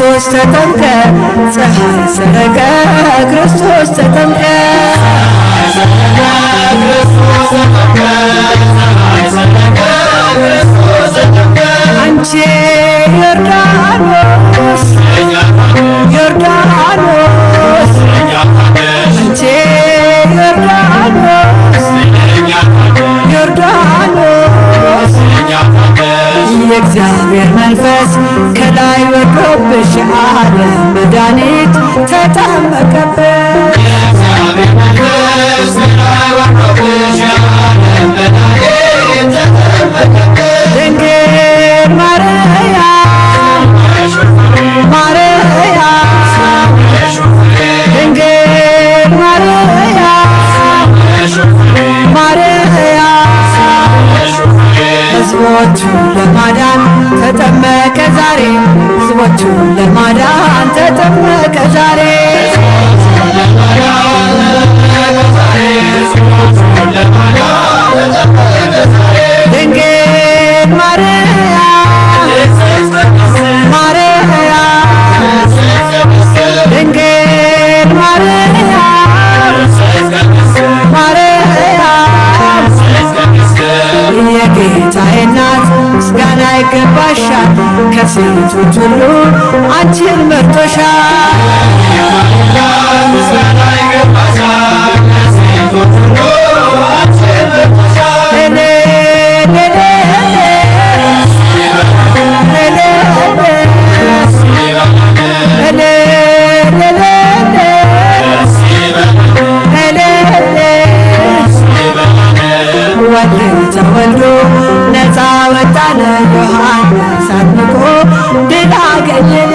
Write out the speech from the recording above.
ክርስቶስ ተጠምቀ ፀሐይ ሰረቀ ክርስቶስ ተጠምቀ አንቺ ዮርዳኖስ ዮርዳኖስ አንቺ ዮርዳኖስ ዮርዳኖስ የእግዚአብሔር መንፈስ ከላይ ወርዶብሽ ዓለም መድኃኒት ተጠመቀብሽ ድንግል ማርያም ማርያም ድንግል ማርያም ማርያም ሕዝቦቹን ለማዳን ተጠመቀ ዛሬ ሕዝቦቹን ለማዳን ተጠመቀ ዛሬ ድንግል ማርያም ማርያም ድንግል ማርያም ማርያም የጌታዬ እናት ምስጋና ይገባሻል ከሴቶች ሁሉ አንቺን መርጦሻል ተወልዶ ነፃ ወጣነ ዮሐንስ አጥምቆ ድል አገኘን